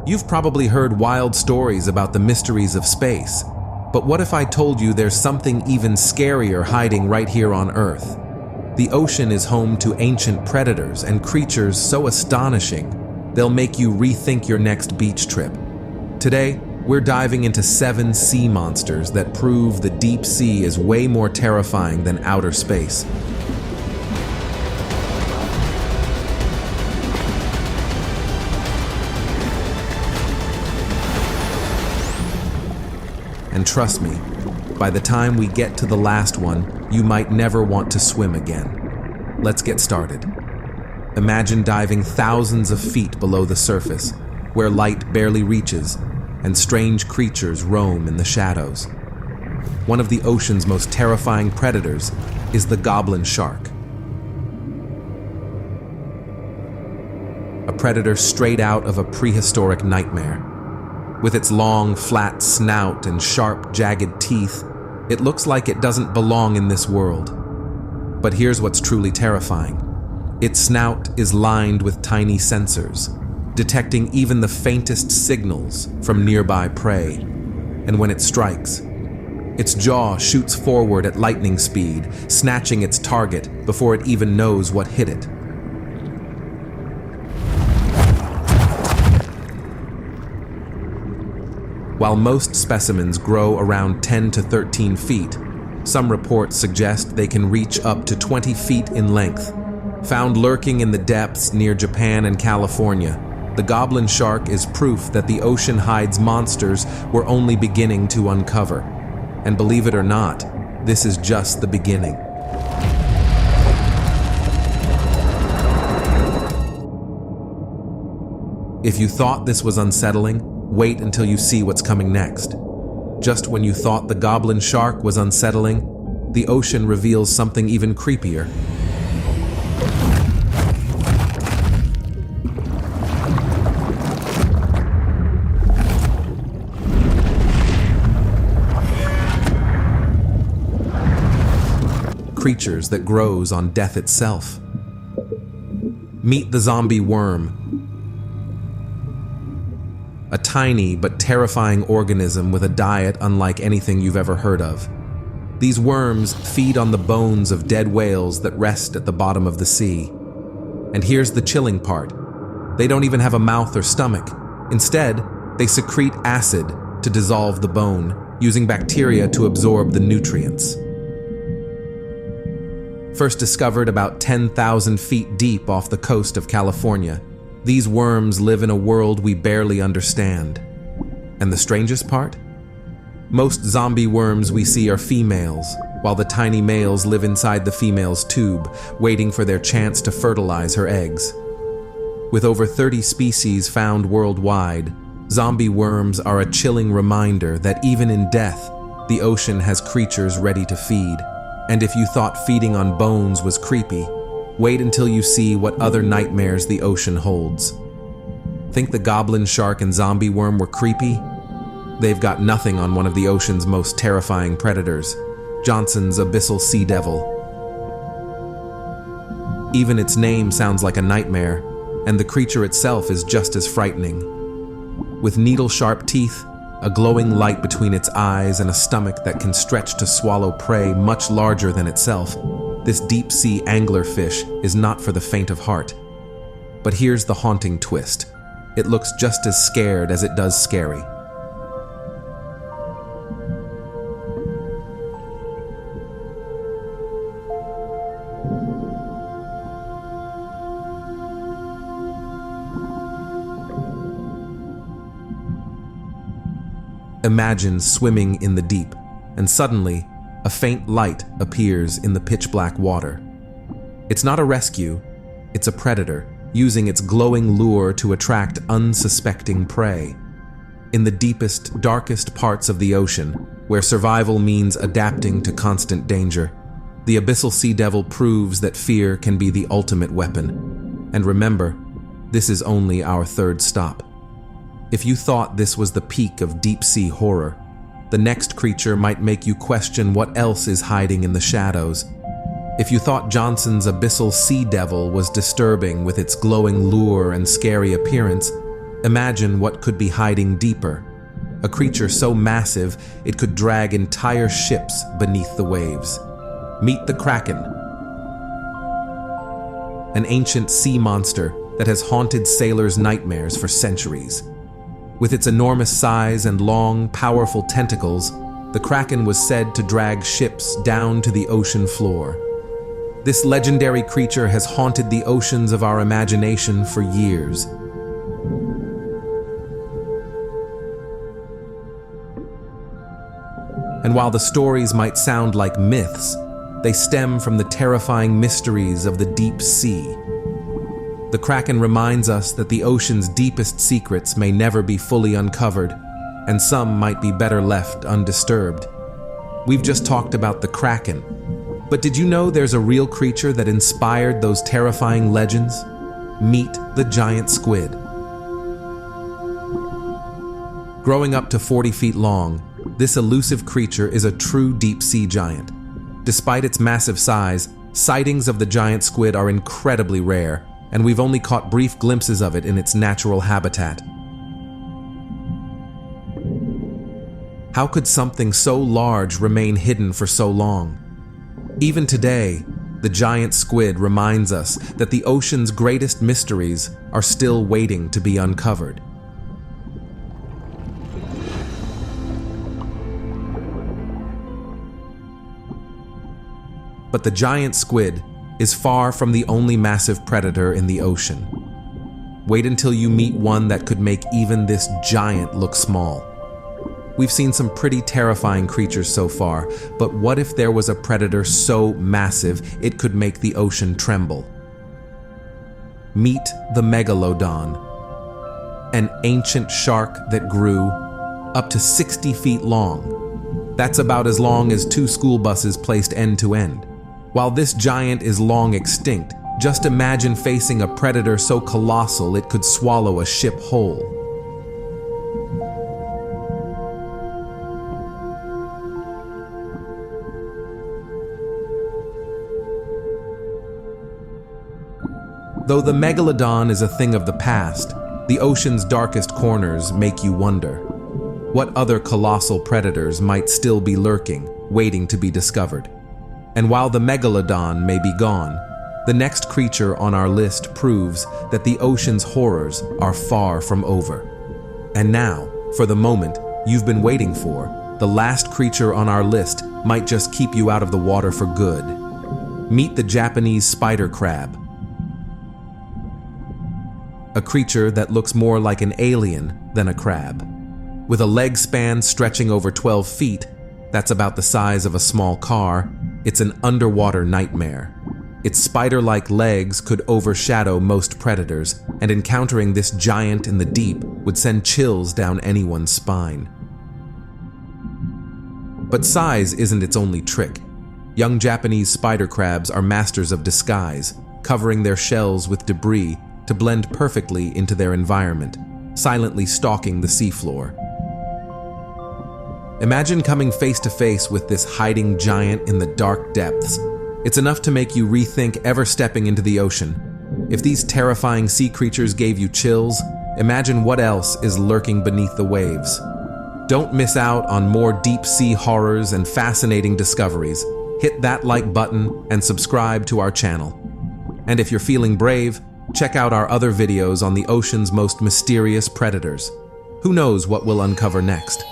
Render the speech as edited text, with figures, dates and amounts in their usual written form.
You've probably heard wild stories about the mysteries of space, but what if I told you there's something even scarier hiding right here on Earth? The ocean is home to ancient predators and creatures so astonishing, they'll make you rethink your next beach trip. Today, we're diving into 7 sea monsters that prove the deep sea is way more terrifying than outer space. And trust me, by the time we get to the last one, you might never want to swim again. Let's get started. Imagine diving thousands of feet below the surface, where light barely reaches, and strange creatures roam in the shadows. One of the ocean's most terrifying predators is the goblin shark. A predator straight out of a prehistoric nightmare. With its long, flat snout and sharp, jagged teeth, it looks like it doesn't belong in this world. But here's what's truly terrifying. Its snout is lined with tiny sensors, detecting even the faintest signals from nearby prey. And when it strikes, its jaw shoots forward at lightning speed, snatching its target before it even knows what hit it. While most specimens grow around 10 to 13 feet, some reports suggest they can reach up to 20 feet in length. Found lurking in the depths near Japan and California, the goblin shark is proof that the ocean hides monsters we're only beginning to uncover. And believe it or not, this is just the beginning. If you thought this was unsettling, wait until you see what's coming next. Just when you thought the goblin shark was unsettling, the ocean reveals something even creepier. Creatures that grows on death itself. Meet the zombie worm. A tiny but terrifying organism with a diet unlike anything you've ever heard of. These worms feed on the bones of dead whales that rest at the bottom of the sea. And here's the chilling part. They don't even have a mouth or stomach. Instead, they secrete acid to dissolve the bone, using bacteria to absorb the nutrients. First discovered about 10,000 feet deep off the coast of California, these worms live in a world we barely understand. And the strangest part? Most zombie worms we see are females, while the tiny males live inside the female's tube, waiting for their chance to fertilize her eggs. With over 30 species found worldwide, zombie worms are a chilling reminder that even in death, the ocean has creatures ready to feed. And if you thought feeding on bones was creepy, wait until you see what other nightmares the ocean holds. Think the goblin shark and zombie worm were creepy? They've got nothing on one of the ocean's most terrifying predators, Johnson's abyssal sea devil. Even its name sounds like a nightmare, and the creature itself is just as frightening. With needle-sharp teeth, a glowing light between its eyes, and a stomach that can stretch to swallow prey much larger than itself, this deep-sea anglerfish is not for the faint of heart. But here's the haunting twist. It looks just as scared as it does scary. Imagine swimming in the deep, and suddenly, a faint light appears in the pitch-black water. It's not a rescue, it's a predator, using its glowing lure to attract unsuspecting prey. In the deepest, darkest parts of the ocean, where survival means adapting to constant danger, the abyssal sea devil proves that fear can be the ultimate weapon. And remember, this is only our third stop. If you thought this was the peak of deep-sea horror, the next creature might make you question what else is hiding in the shadows. If you thought Johnson's abyssal sea devil was disturbing with its glowing lure and scary appearance, Imagine what could be hiding deeper. A creature so massive it could drag entire ships beneath the waves. Meet the Kraken, an ancient sea monster that has haunted sailors' nightmares for centuries. With its enormous size and long, powerful tentacles, the Kraken was said to drag ships down to the ocean floor. This legendary creature has haunted the oceans of our imagination for years. And while the stories might sound like myths, they stem from the terrifying mysteries of the deep sea. The Kraken reminds us that the ocean's deepest secrets may never be fully uncovered, and some might be better left undisturbed. We've just talked about the Kraken, but did you know there's a real creature that inspired those terrifying legends? Meet the giant squid. Growing up to 40 feet long, this elusive creature is a true deep-sea giant. Despite its massive size, sightings of the giant squid are incredibly rare, and we've only caught brief glimpses of it in its natural habitat. How could something so large remain hidden for so long? Even today, the giant squid reminds us that the ocean's greatest mysteries are still waiting to be uncovered. But the giant squid is far from the only massive predator in the ocean. Wait until you meet one that could make even this giant look small. We've seen some pretty terrifying creatures so far, but what if there was a predator so massive it could make the ocean tremble? Meet the megalodon, an ancient shark that grew up to 60 feet long. That's about as long as 2 school buses placed end to end. While this giant is long extinct, just imagine facing a predator so colossal it could swallow a ship whole. Though the megalodon is a thing of the past, the ocean's darkest corners make you wonder. What other colossal predators might still be lurking, waiting to be discovered? And while the megalodon may be gone, the next creature on our list proves that the ocean's horrors are far from over. And now, for the moment you've been waiting for, the last creature on our list might just keep you out of the water for good. Meet the Japanese spider crab, a creature that looks more like an alien than a crab. With a leg span stretching over 12 feet, that's about the size of a small car, it's an underwater nightmare. Its spider-like legs could overshadow most predators, and encountering this giant in the deep would send chills down anyone's spine. But size isn't its only trick. Young Japanese spider crabs are masters of disguise, covering their shells with debris to blend perfectly into their environment, silently stalking the seafloor. Imagine coming face to face with this hiding giant in the dark depths. It's enough to make you rethink ever stepping into the ocean. If these terrifying sea creatures gave you chills, imagine what else is lurking beneath the waves. Don't miss out on more deep sea horrors and fascinating discoveries. Hit that like button and subscribe to our channel. And if you're feeling brave, check out our other videos on the ocean's most mysterious predators. Who knows what we'll uncover next?